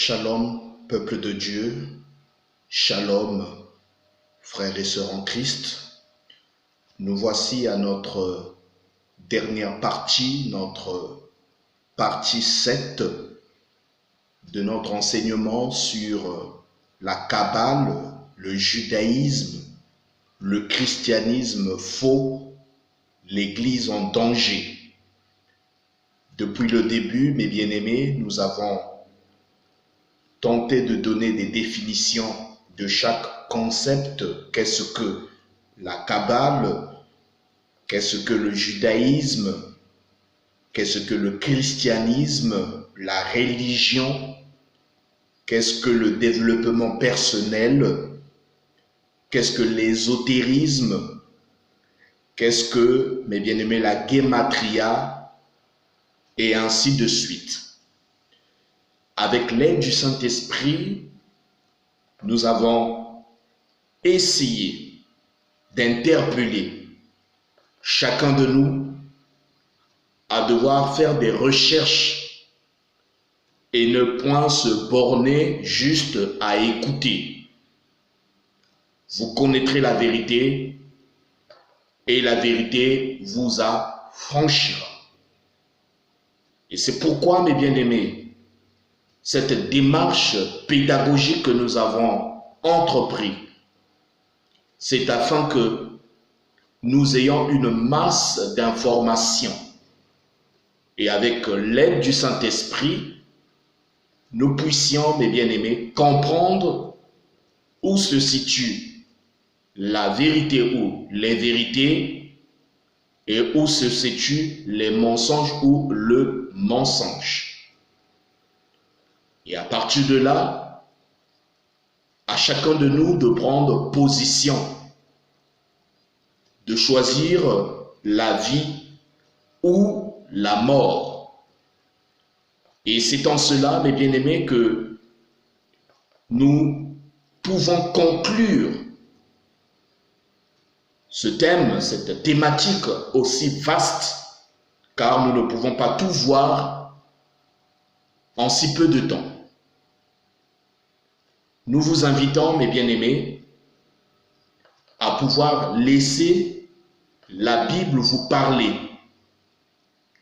Shalom, peuple de Dieu, shalom, frères et sœurs en Christ. Nous voici à notre dernière partie, notre partie 7 de notre enseignement sur la Kabbale, le judaïsme, le christianisme faux, l'Église en danger. Depuis le début, mes bien-aimés, nous avons tenté de donner des définitions de chaque concept. Qu'est-ce que la Kabbale? Qu'est-ce que le judaïsme? Qu'est-ce que le christianisme? La religion? Qu'est-ce que le développement personnel? Qu'est-ce que l'ésotérisme? Qu'est-ce que, mes bien-aimés, la gematria? Et ainsi de suite. Avec l'aide du Saint-Esprit, nous avons essayé d'interpeller chacun de nous à devoir faire des recherches et ne point se borner juste à écouter. Vous connaîtrez la vérité et la vérité vous affranchira. Et c'est pourquoi, mes bien-aimés, cette démarche pédagogique que nous avons entreprise, c'est afin que nous ayons une masse d'informations. Et avec l'aide du Saint-Esprit, nous puissions, mes bien-aimés, comprendre où se situe la vérité ou les vérités et où se situent les mensonges ou le mensonge. Et à partir de là, à chacun de nous de prendre position, de choisir la vie ou la mort. Et c'est en cela, mes bien-aimés, que nous pouvons conclure ce thème, cette thématique aussi vaste, car nous ne pouvons pas tout voir en si peu de temps. Nous vous invitons, mes bien-aimés, à pouvoir laisser la Bible vous parler,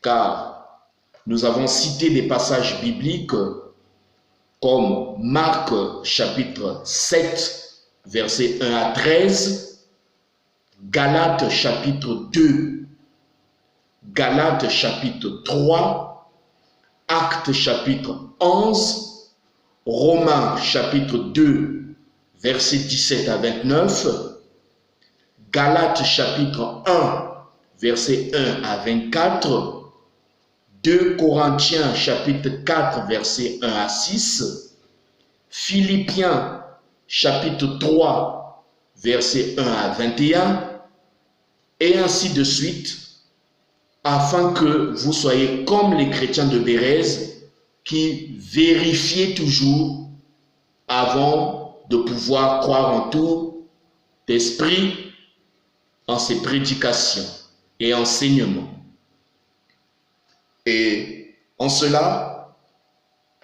car nous avons cité des passages bibliques comme Marc chapitre 7, versets 1 à 13, Galates chapitre 2, Galates chapitre 3, Actes chapitre 11, Romains chapitre 2, versets 17 à 29, Galates chapitre 1, versets 1 à 24, 2 Corinthiens chapitre 4, versets 1 à 6, Philippiens chapitre 3, versets 1 à 21, et ainsi de suite, afin que vous soyez comme les chrétiens de Bérèse qui vérifient toujours avant de pouvoir croire en tout esprit en ses prédications et enseignements. Et en cela,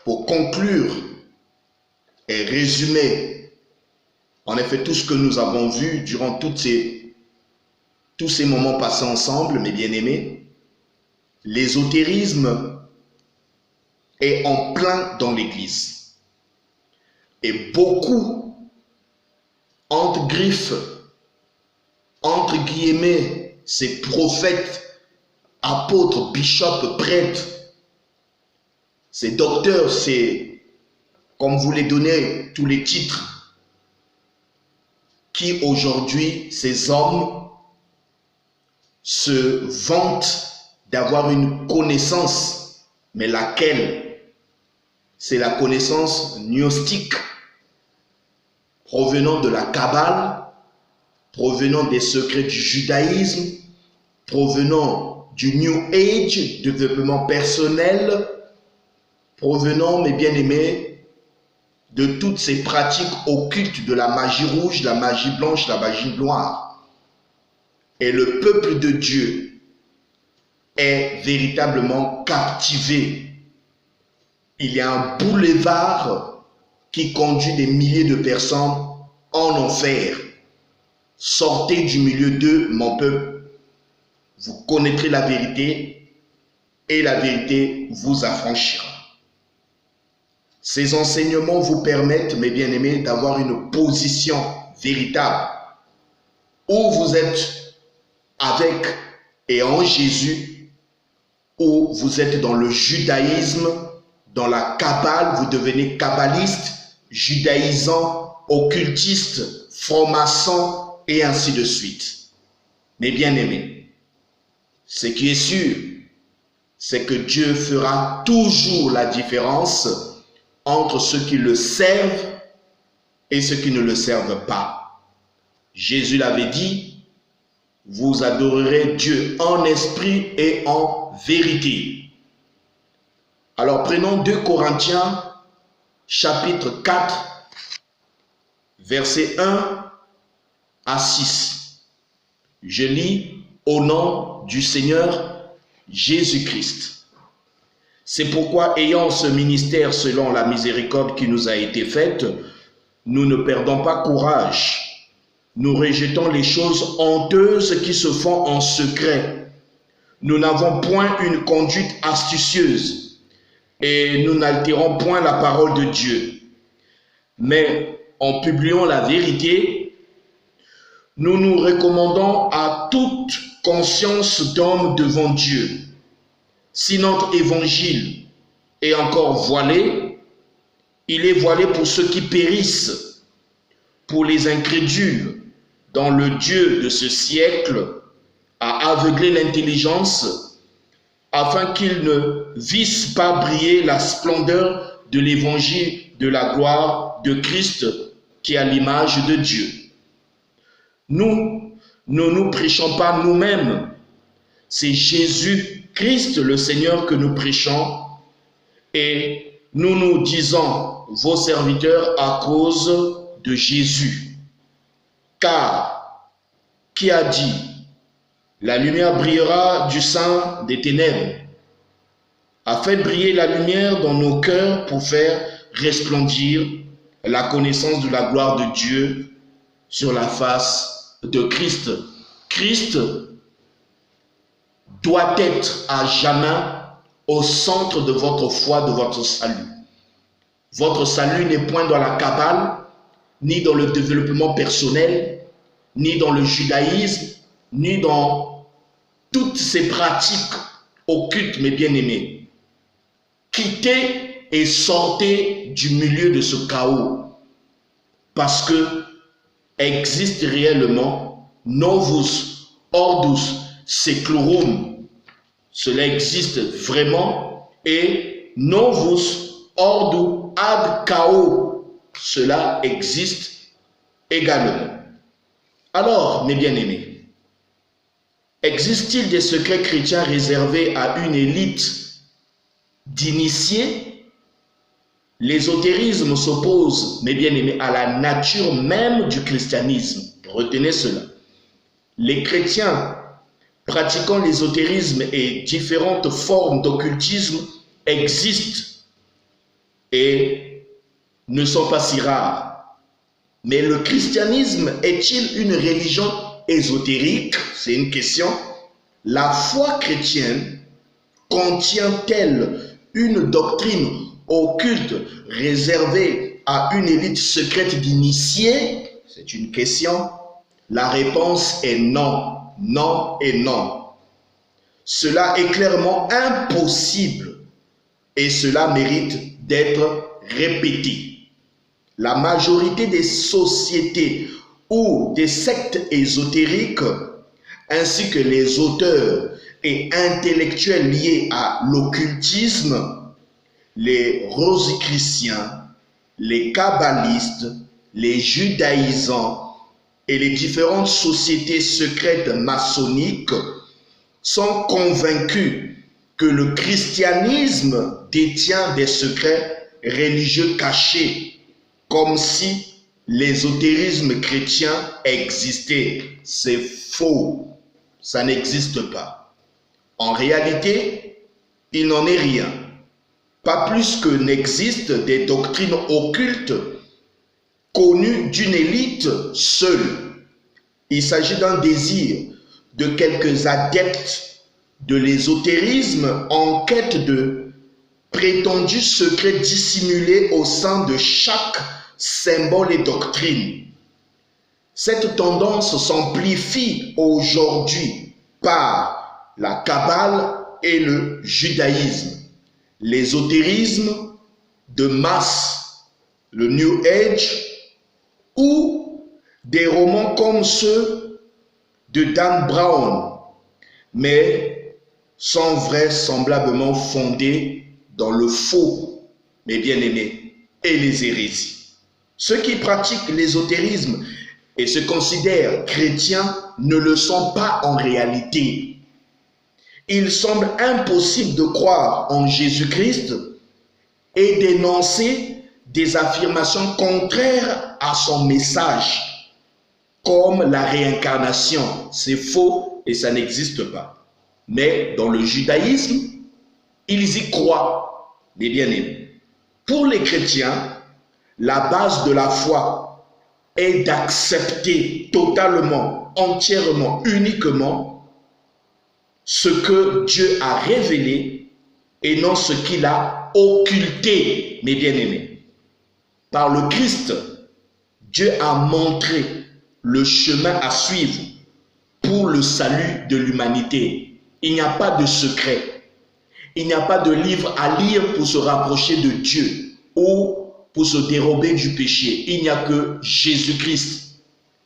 pour conclure et résumer en effet tout ce que nous avons vu durant tous ces moments passés ensemble, mes bien-aimés, l'ésotérisme est en plein dans l'Église. Et beaucoup, entre griffes, entre guillemets, ces prophètes, apôtres, bishops, prêtres, ces docteurs, ces, comme vous les donnez tous les titres, qui aujourd'hui, ces hommes, se vantent d'avoir une connaissance, mais laquelle? C'est la connaissance gnostique, provenant de la Kabbale, provenant des secrets du judaïsme, provenant du New Age, développement personnel, provenant, mes bien-aimés, de toutes ces pratiques occultes de la magie rouge, la magie blanche, la magie noire. Et le peuple de Dieu est véritablement captivé il y a un boulevard qui conduit des milliers de personnes en enfer. Sortez du milieu d'eux, mon peuple. Vous connaîtrez la vérité et la vérité vous affranchira. Ces enseignements vous permettent, mes bien-aimés, d'avoir une position véritable où vous êtes avec et en Jésus, où vous êtes dans le judaïsme, dans la Kabbale, vous devenez kabbaliste, judaïsant, occultiste, franc-maçon et ainsi de suite. Mes bien-aimés, ce qui est sûr, c'est que Dieu fera toujours la différence entre ceux qui le servent et ceux qui ne le servent pas. Jésus l'avait dit, vous adorerez Dieu en esprit et en vérité. Alors prenons 2 Corinthiens chapitre 4, versets 1 à 6. Je lis au nom du Seigneur Jésus-Christ. C'est pourquoi, ayant ce ministère selon la miséricorde qui nous a été faite, nous ne perdons pas courage. Nous rejetons les choses honteuses qui se font en secret. Nous n'avons point une conduite astucieuse et nous n'altérons point la parole de Dieu. Mais en publiant la vérité, nous nous recommandons à toute conscience d'homme devant Dieu. Si notre évangile est encore voilé, il est voilé pour ceux qui périssent, pour les incrédules, dont le Dieu de ce siècle a aveuglé l'intelligence, afin qu'ils ne vissent pas briller la splendeur de l'évangile de la gloire de Christ, qui est à l'image de Dieu. Nous ne nous prêchons pas nous-mêmes, c'est Jésus-Christ le Seigneur que nous prêchons, et nous nous disons vos serviteurs à cause de Jésus. Car, qui a dit, la lumière brillera du sein des ténèbres, a fait briller la lumière dans nos cœurs pour faire resplendir la connaissance de la gloire de Dieu sur la face de Christ. Christ doit être à jamais au centre de votre foi, de votre salut. Votre salut n'est point dans la Kabbale, ni dans le développement personnel, ni dans le judaïsme, ni dans toutes ces pratiques occultes, mes bien-aimés. Quittez et sortez du milieu de ce chaos, parce que existe réellement novus ordus seclorum. Cela existe vraiment, et novus ordo ad chaos, cela existe également. Alors, mes bien-aimés, existe-t-il des secrets chrétiens réservés à une élite d'initiés? L'ésotérisme s'oppose, mes bien-aimés, à la nature même du christianisme. Retenez cela. Les chrétiens pratiquant l'ésotérisme et différentes formes d'occultisme existent et ne sont pas si rares. Mais le christianisme est-il une religion ésotérique? C'est une question. La foi chrétienne contient-elle une doctrine occulte réservée à une élite secrète d'initiés? C'est une question. La réponse est non. Non et non. Cela est clairement impossible et cela mérite d'être répété. La majorité des sociétés ou des sectes ésotériques, ainsi que les auteurs et intellectuels liés à l'occultisme, les rosicruciens, les kabbalistes, les judaïsants et les différentes sociétés secrètes maçonniques sont convaincus que le christianisme détient des secrets religieux cachés, comme si l'ésotérisme chrétien existait. C'est faux, ça n'existe pas. En réalité, il n'en est rien. pas plus que n'existent des doctrines occultes connues d'une élite seule. Il s'agit d'un désir de quelques adeptes de l'ésotérisme en quête de prétendus secrets dissimulés au sein de chaque symbole et doctrine. Cette tendance s'amplifie aujourd'hui par la Kabbale et le judaïsme, l'ésotérisme de masse, le New Age, ou des romans comme ceux de Dan Brown, mais sont vraisemblablement fondés dans le faux, mes bien-aimés, et les hérésies. Ceux qui pratiquent l'ésotérisme et se considèrent chrétiens ne le sont pas en réalité. Il semble impossible de croire en Jésus-Christ et d'énoncer des affirmations contraires à son message, comme la réincarnation. C'est faux et ça n'existe pas. Mais dans le judaïsme, ils y croient, mes bien-aimés. Pour les chrétiens, la base de la foi est d'accepter totalement, entièrement, uniquement ce que Dieu a révélé et non ce qu'il a occulté, mes bien-aimés. Par le Christ, Dieu a montré le chemin à suivre pour le salut de l'humanité. Il n'y a pas de secret. Il n'y a pas de livre à lire pour se rapprocher de Dieu ou pour se dérober du péché. Il n'y a que Jésus-Christ.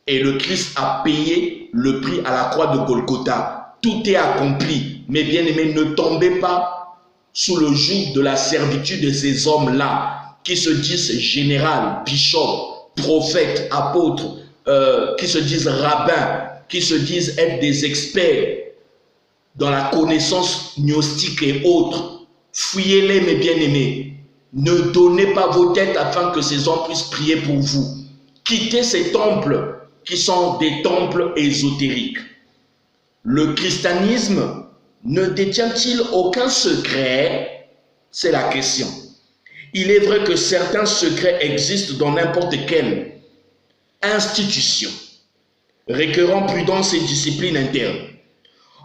Et le Christ a payé le prix à la croix de Golgotha. Tout est accompli. Mes bien-aimés, ne tombez pas sous le joug de la servitude de ces hommes-là qui se disent général, bishop, prophète, apôtre, qui se disent rabbins, qui se disent être des experts dans la connaissance gnostique et autres. Fuyez-les, mes bien-aimés. Ne donnez pas vos têtes afin que ces hommes puissent prier pour vous. Quittez ces temples qui sont des temples ésotériques. Le christianisme ne détient-il aucun secret? C'est la question. Il est vrai que certains secrets existent dans n'importe quelle institution, requérant prudence et discipline interne.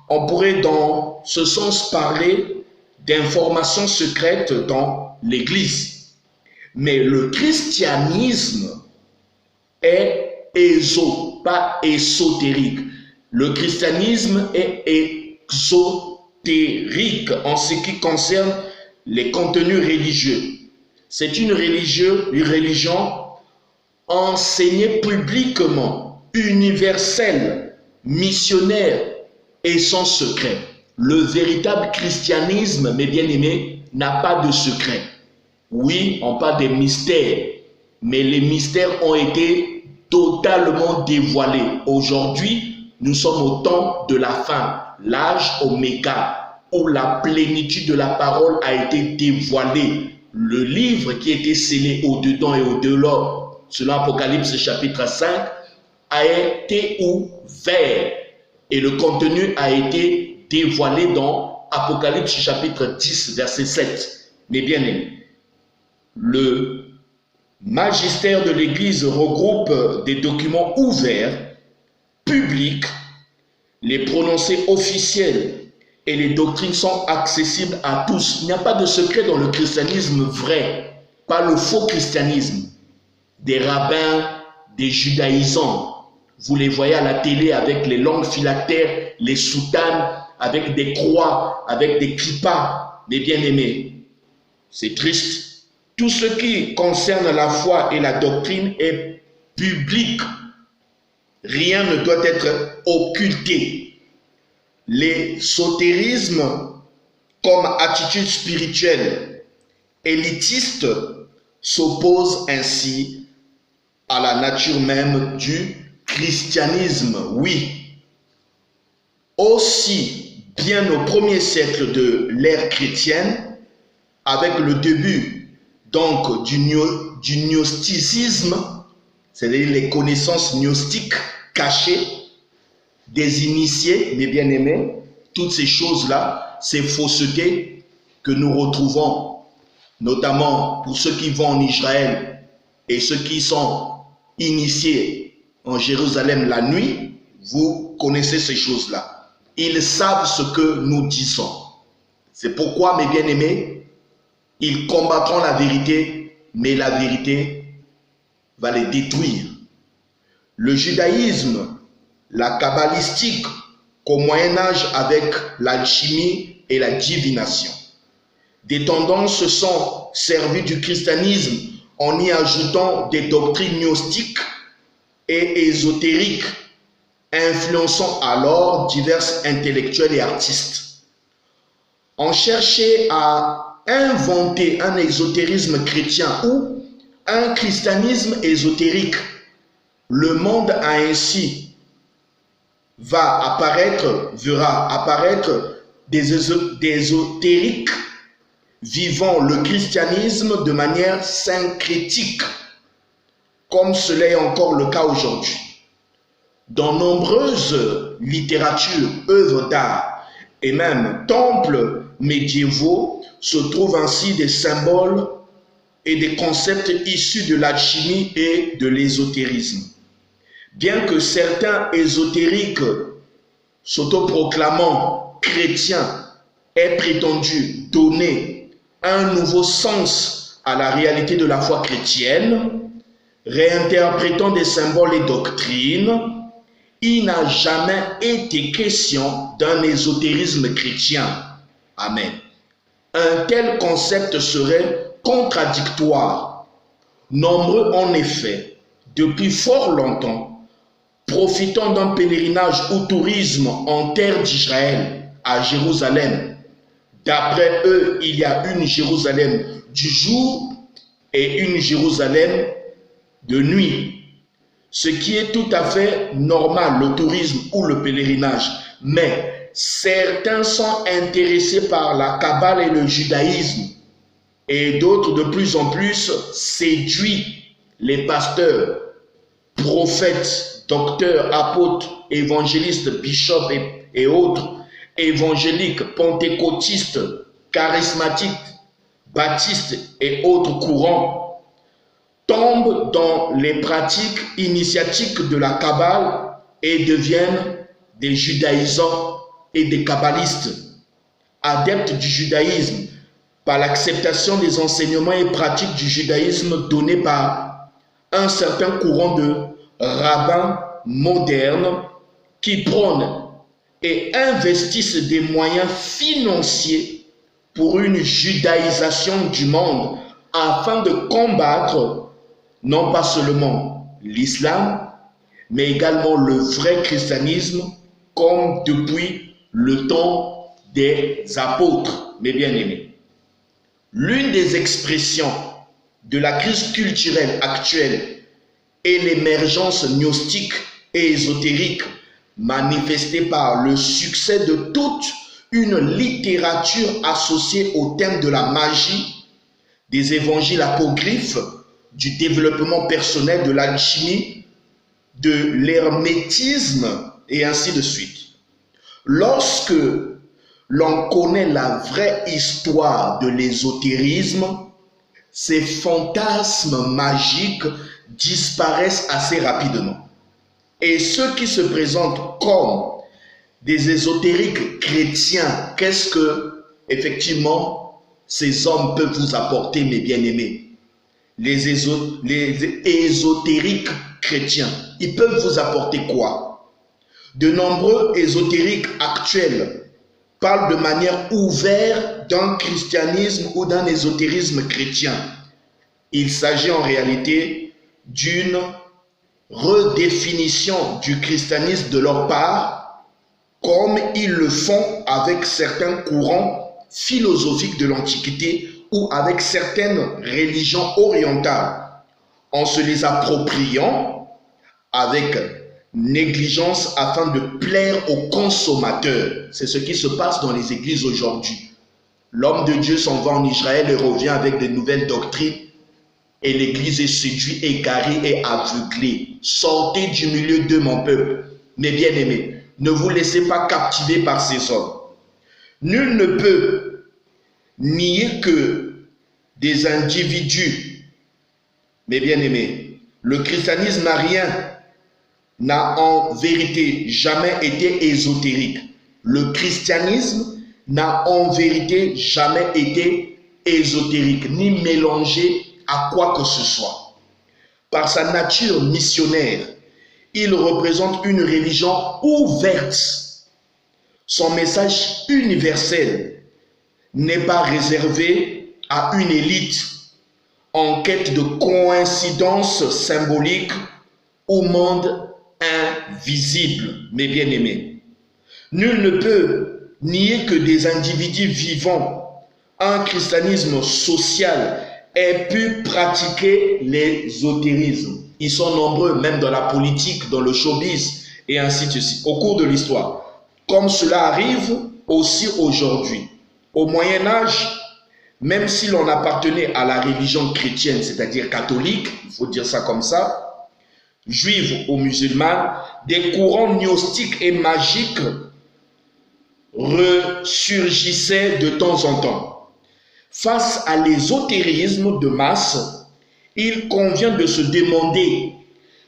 On pourrait dans ce sens parler d'informations secrètes dans l'Église. Mais le christianisme est pas ésotérique. Le christianisme est exotérique en ce qui concerne les contenus religieux. C'est une religion enseignée publiquement, universelle, missionnaire et sans secret. Le véritable christianisme, mes bien-aimés, n'a pas de secret. Oui, on parle des mystères, mais les mystères ont été totalement dévoilés. Aujourd'hui, nous sommes au temps de la fin, l'âge oméga, où la plénitude de la parole a été dévoilée. Le livre qui était scellé au-dedans et au-delà, selon Apocalypse chapitre 5, a été ouvert et le contenu a été dévoilé dans Apocalypse chapitre 10, verset 7. Mes bien-aimés, le magistère de l'Église regroupe des documents ouverts, publics, les prononcés officiels et les doctrines sont accessibles à tous. Il n'y a pas de secret dans le christianisme vrai, pas le faux christianisme. Des rabbins, des judaïsants, vous les voyez à la télé avec les longues phylactères, les soutanes, avec des croix, avec des kippas, mes bien-aimés. C'est triste. Tout ce qui concerne la foi et la doctrine est public. Rien ne doit être occulté. L'ésotérisme comme attitude spirituelle élitiste s'oppose ainsi à la nature même du christianisme. Oui, aussi bien au premier siècle de l'ère chrétienne, avec le début donc du gnosticisme, c'est-à-dire les connaissances gnostiques cachées des initiés, mes bien-aimés, toutes ces choses-là, ces faussetés que nous retrouvons notamment pour ceux qui vont en Israël et ceux qui sont initiés en Jérusalem la nuit, vous connaissez ces choses-là. Ils savent ce que nous disons. C'est pourquoi, mes bien-aimés, ils combattront la vérité, mais la vérité va les détruire. Le judaïsme, la kabbalistique, qu'au Moyen-Âge avec l'alchimie et la divination. Des tendances se sont servies du christianisme en y ajoutant des doctrines gnostiques et ésotériques, influençant alors divers intellectuels et artistes. On cherchait à inventer un ésotérisme chrétien ou un christianisme ésotérique. Le monde verra apparaître des ésotériques vivant le christianisme de manière syncrétique, comme cela est encore le cas aujourd'hui. Dans nombreuses littératures, œuvres d'art et même temples médiévaux se trouvent ainsi des symboles et des concepts issus de l'alchimie et de l'ésotérisme. Bien que certains ésotériques s'autoproclamant chrétiens aient prétendu donner un nouveau sens à la réalité de la foi chrétienne, réinterprétant des symboles et doctrines, il n'a jamais été question d'un ésotérisme chrétien. Amen. Un tel concept serait contradictoire. Nombreux en effet, depuis fort longtemps, profitant d'un pèlerinage ou tourisme en terre d'Israël, à Jérusalem. D'après eux, il y a une Jérusalem du jour et une Jérusalem de nuit. Ce qui est tout à fait normal, le tourisme ou le pèlerinage. Mais certains sont intéressés par la Kabbale et le judaïsme. Et d'autres de plus en plus séduits les pasteurs, prophètes, docteurs, apôtres, évangélistes, bishops et autres, évangéliques, pentecôtistes, charismatiques, baptistes et autres courants, tombent dans les pratiques initiatiques de la Kabbale et deviennent des judaïsants et des kabbalistes, adeptes du judaïsme, par l'acceptation des enseignements et pratiques du judaïsme donnés par un certain courant de rabbins modernes qui prônent et investissent des moyens financiers pour une judaïsation du monde afin de combattre non pas seulement l'islam, mais également le vrai christianisme comme depuis le temps des apôtres, mes bien-aimés. L'une des expressions de la crise culturelle actuelle est l'émergence gnostique et ésotérique manifestée par le succès de toute une littérature associée au thème de la magie, des évangiles apocryphes, du développement personnel, de l'alchimie, de l'hermétisme et ainsi de suite. Lorsque l'on connaît la vraie histoire de l'ésotérisme, ces fantasmes magiques disparaissent assez rapidement. Et ceux qui se présentent comme des ésotériques chrétiens, qu'est-ce que, effectivement, ces hommes peuvent vous apporter, mes bien-aimés? Les ésotériques chrétiens, ils peuvent vous apporter quoi? De nombreux ésotériques actuels parlent de manière ouverte d'un christianisme ou d'un ésotérisme chrétien. Il s'agit en réalité d'une redéfinition du christianisme de leur part, comme ils le font avec certains courants philosophiques de l'Antiquité ou avec certaines religions orientales, en se les appropriant avec négligence afin de plaire aux consommateurs. C'est ce qui se passe dans les églises aujourd'hui. L'homme de Dieu s'en va en Israël et revient avec de nouvelles doctrines et l'église est séduite, égarée et aveuglée. Sortez du milieu de mon peuple, mes bien-aimés. Ne vous laissez pas captiver par ces hommes. Nul ne peut nier que des individus. Mes bien-aimés, le christianisme n'a en vérité jamais été ésotérique. Le christianisme n'a en vérité jamais été ésotérique, ni mélangé à quoi que ce soit. Par sa nature missionnaire, il représente une religion ouverte. Son message universel n'est pas réservé à une élite en quête de coïncidence symbolique au monde invisible, mes bien-aimés. Nul ne peut nier que des individus vivant un christianisme social aient pu pratiquer l'ésotérisme. Ils sont nombreux, même dans la politique, dans le showbiz, et ainsi de suite, au cours de l'histoire. Comme cela arrive aussi aujourd'hui. Au Moyen-Âge, même si l'on appartenait à la religion chrétienne, c'est-à-dire catholique, il faut dire ça comme ça, juive ou musulmane, des courants gnostiques et magiques ressurgissaient de temps en temps. Face à l'ésotérisme de masse, il convient de se demander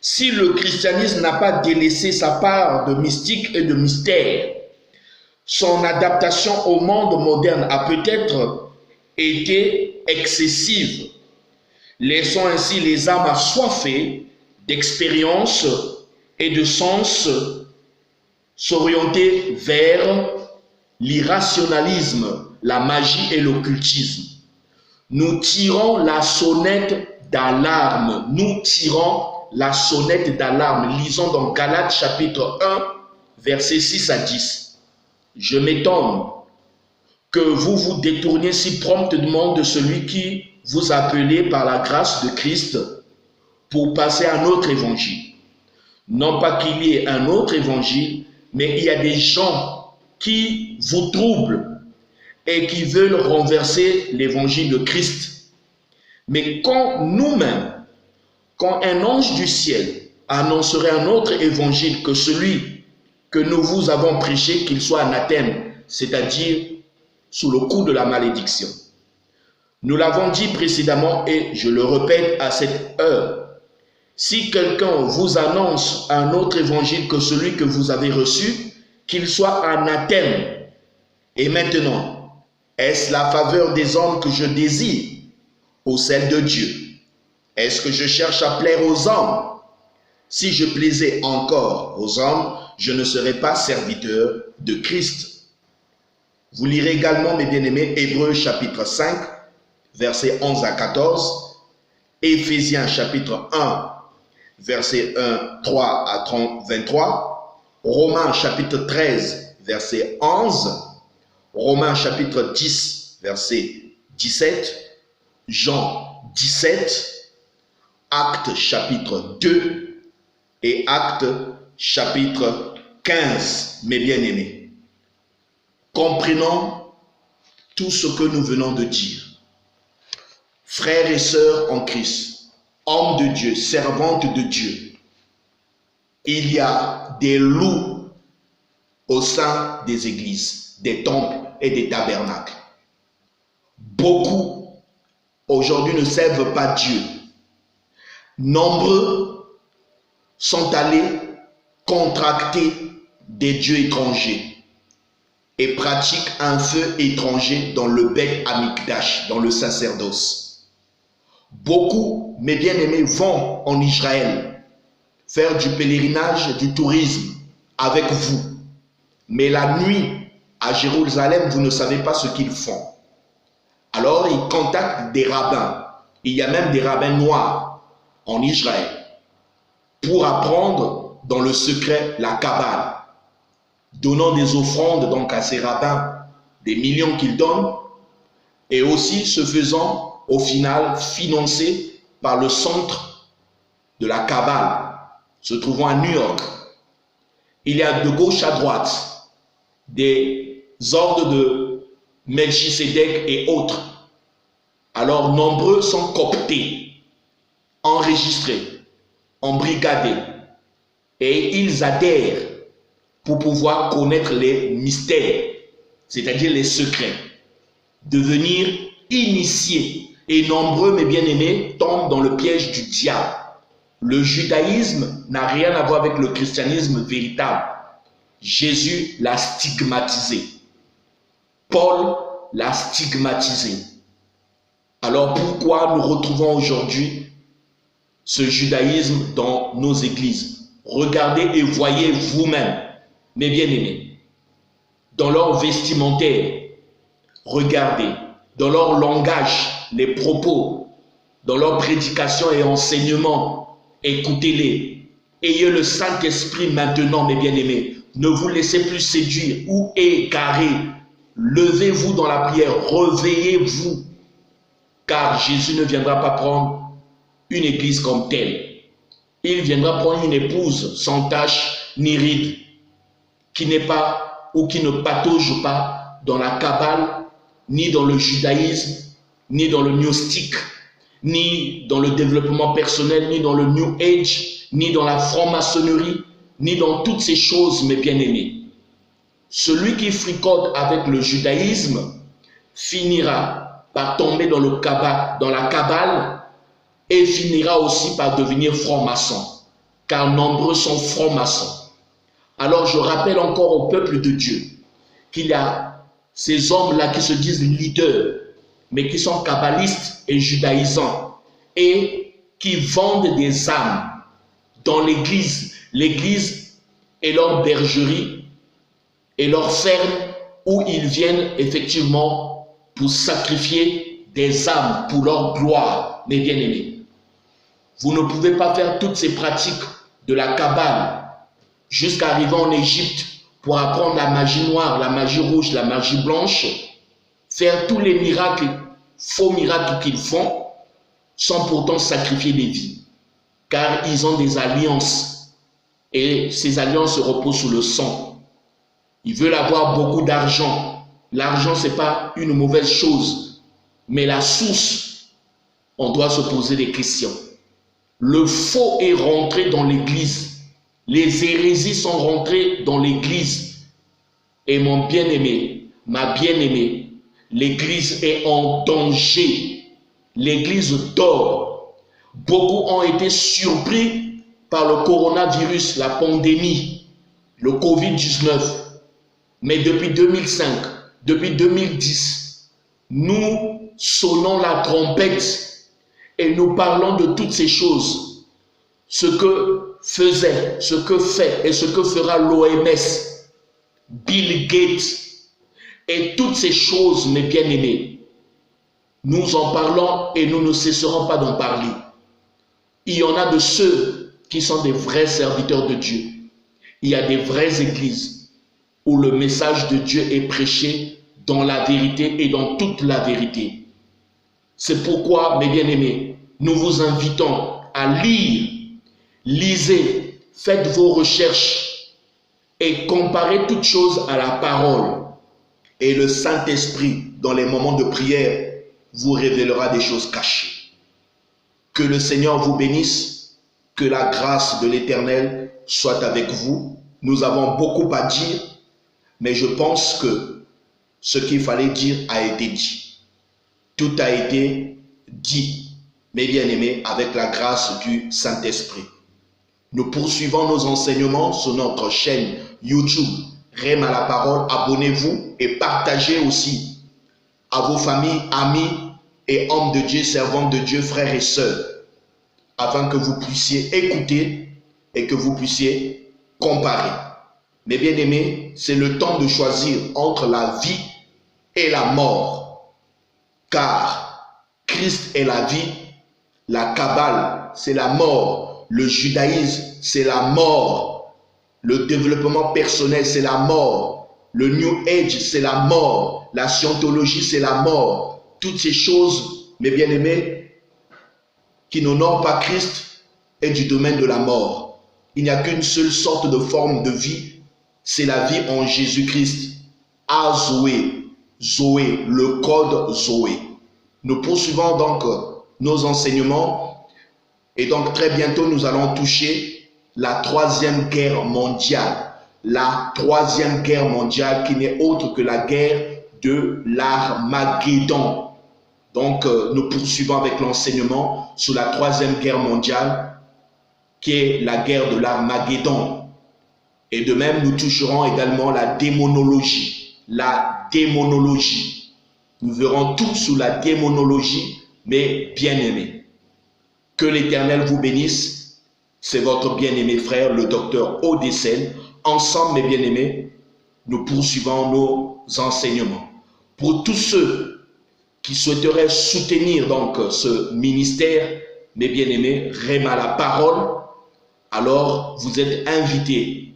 si le christianisme n'a pas délaissé sa part de mystique et de mystère. Son adaptation au monde moderne a peut-être été excessive, laissant ainsi les âmes assoiffées d'expérience et de sens s'orienter vers l'irrationalisme, la magie et l'occultisme. Nous tirons la sonnette d'alarme. Nous tirons la sonnette d'alarme. Lisons dans Galates chapitre 1, versets 6 à 10. Je m'étonne que vous vous détourniez si promptement de celui qui vous appelait par la grâce de Christ pour passer à un autre évangile. Non pas qu'il y ait un autre évangile, mais il y a des gens qui vous troublent et qui veulent renverser l'évangile de Christ. Mais quand nous-mêmes, quand un ange du ciel annoncerait un autre évangile que celui que nous vous avons prêché, qu'il soit anathème, c'est-à-dire sous le coup de la malédiction. Nous l'avons dit précédemment et je le répète à cette heure. Si quelqu'un vous annonce un autre évangile que celui que vous avez reçu, qu'il soit anathème. Et maintenant, est-ce la faveur des hommes que je désire ou celle de Dieu? Est-ce que je cherche à plaire aux hommes? Si je plaisais encore aux hommes, je ne serais pas serviteur de Christ. Vous lirez également, mes bien-aimés, Hébreux chapitre 5, versets 11 à 14, Éphésiens chapitre 1, versets 3 à 23, Romains chapitre 13, verset 11, Romains chapitre 10, verset 17, Jean 17, Actes chapitre 2 et Actes chapitre 15, mes bien-aimés. Comprenons tout ce que nous venons de dire. Frères et sœurs en Christ, hommes de Dieu, servantes de Dieu, il y a des loups au sein des églises, des temples et des tabernacles. Beaucoup aujourd'hui ne servent pas Dieu. Nombreux sont allés contracter des dieux étrangers et pratiquent un feu étranger dans le Beth Amikdash, dans le sacerdoce. Beaucoup, mes bien-aimés, vont en Israël faire du pèlerinage, du tourisme avec vous. Mais la nuit, à Jérusalem, vous ne savez pas ce qu'ils font. Alors, ils contactent des rabbins. Il y a même des rabbins noirs en Israël pour apprendre dans le secret la Kabbale, donnant des offrandes donc à ces rabbins, des millions qu'ils donnent, et aussi se faisant au final financer par le centre de la Kabbale, se trouvant à New York. Il y a de gauche à droite des ordres de Melchisédek et autres. Alors nombreux sont cooptés, enregistrés, embrigadés, et ils adhèrent pour pouvoir connaître les mystères, c'est-à-dire les secrets, devenir initiés Et nombreux, mes bien-aimés, tombent dans le piège du diable. Le judaïsme n'a rien à voir avec le christianisme véritable. Jésus l'a stigmatisé. Paul l'a stigmatisé. Alors pourquoi nous retrouvons aujourd'hui ce judaïsme dans nos églises? Regardez et voyez vous-même, mes bien-aimés, dans leur vestimentaire, regardez, dans leur langage, les propos, dans leur prédication et enseignement, écoutez-les. Ayez le Saint-Esprit maintenant, mes bien-aimés. Ne vous laissez plus séduire ou égarer. Levez-vous dans la prière, réveillez-vous. Car Jésus ne viendra pas prendre une église comme telle. Il viendra prendre une épouse sans tache ni ride, qui n'est pas ou qui ne patauge pas dans la Kabbale, ni dans le judaïsme, ni dans le gnostique, ni dans le développement personnel, ni dans le New Age, ni dans la franc-maçonnerie, ni dans toutes ces choses, mes bien-aimés. Celui qui fricote avec le judaïsme finira par tomber dans la Kabbale et finira aussi par devenir franc-maçon, car nombreux sont francs-maçons. Alors je rappelle encore au peuple de Dieu qu'il y a ces hommes-là qui se disent leaders, mais qui sont kabbalistes et judaïsants, et qui vendent des âmes dans l'église. L'église est leur bergerie et leur ferme où ils viennent effectivement pour sacrifier des âmes pour leur gloire, mes bien-aimés. Vous ne pouvez pas faire toutes ces pratiques de la Kabbale jusqu'à arriver en Égypte pour apprendre la magie noire, la magie rouge, la magie blanche, faire tous les miracles, faux miracles qu'ils font, sans pourtant sacrifier des vies. Car ils ont des alliances, et ces alliances se reposent sur le sang. Ils veulent avoir beaucoup d'argent. L'argent, ce n'est pas une mauvaise chose, mais la source, on doit se poser des questions. Le faux est rentré dans l'église. Les hérésies sont rentrées dans l'église. Et mon bien-aimé, ma bien-aimée, l'église est en danger. L'église dort. Beaucoup ont été surpris par le coronavirus, la pandémie, le Covid-19. Mais depuis 2005, depuis 2010, nous sonnons la trompette et nous parlons de toutes ces choses. Ce que faisait, ce que fait et ce que fera l'OMS, Bill Gates et toutes ces choses, mes bien-aimés. Nous en parlons et nous ne cesserons pas d'en parler. Il y en a de ceux qui sont des vrais serviteurs de Dieu. Il y a des vraies églises où le message de Dieu est prêché dans la vérité et dans toute la vérité. C'est pourquoi, mes bien-aimés, nous vous invitons à lire, lisez, faites vos recherches et comparez toutes choses à la parole. Et le Saint-Esprit, dans les moments de prière, vous révélera des choses cachées. Que le Seigneur vous bénisse, que la grâce de l'Éternel soit avec vous. Nous avons beaucoup à dire, mais je pense que ce qu'il fallait dire a été dit. Tout a été dit, mes bien-aimés, avec la grâce du Saint-Esprit. Nous poursuivons nos enseignements sur notre chaîne YouTube, Rème à la parole. Abonnez-vous et partagez aussi à vos familles, amis et hommes de Dieu, servants de Dieu, frères et sœurs, afin que vous puissiez écouter et que vous puissiez comparer. Mes bien-aimés, c'est le temps de choisir entre la vie et la mort. Car Christ est la vie, la Kabbale, c'est la mort, le judaïsme, c'est la mort, le développement personnel, c'est la mort, le New Age, c'est la mort, la scientologie, c'est la mort. Toutes ces choses, mes bien-aimés, qui n'honorent pas Christ, est du domaine de la mort. Il n'y a qu'une seule sorte de forme de vie, c'est la vie en Jésus-Christ. Zoé, Zoé, le code Zoé. Nous poursuivons donc nos enseignements et donc très bientôt nous allons toucher la troisième guerre mondiale. La troisième guerre mondiale qui n'est autre que la guerre de l'Armageddon. Donc, nous poursuivons avec l'enseignement sur la Troisième Guerre mondiale, qui est la guerre de l'Armageddon. Et de même, nous toucherons également la démonologie. La démonologie. Nous verrons tout sur la démonologie, mais bien-aimés. Que l'Éternel vous bénisse. C'est votre bien-aimé frère, le docteur Odessel. Ensemble, mes bien-aimés, nous poursuivons nos enseignements. Pour tous ceux qui souhaiteraient soutenir donc ce ministère, mes bien-aimés, Réma la parole, alors vous êtes invités,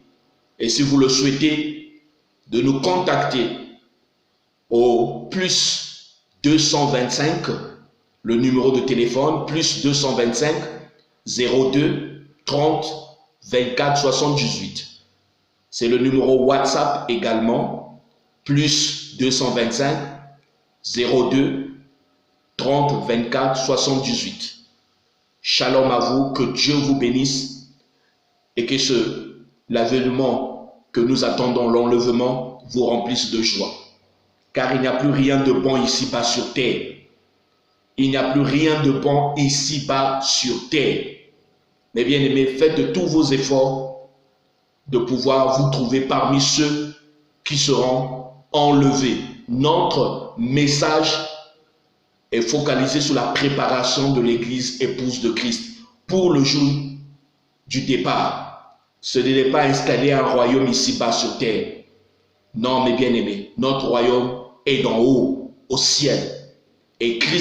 et si vous le souhaitez, de nous contacter au plus 225, le numéro de téléphone, plus 225 02 30 24 78. C'est le numéro WhatsApp également, plus 225 02 30 24 78. Shalom à vous, que Dieu vous bénisse et que l'avènement que nous attendons, l'enlèvement, vous remplisse de joie. Car il n'y a plus rien de bon ici-bas sur terre. Il n'y a plus rien de bon ici-bas sur terre. Mais bien aimés, faites de tous vos efforts de pouvoir vous trouver parmi ceux qui seront enlevés. Notre message est focalisé sur la préparation de l'Église épouse de Christ pour le jour du départ. Ce n'est pas installer un royaume ici-bas sur terre. Non, mes bien-aimés, notre royaume est d'en haut, au ciel. Et Christ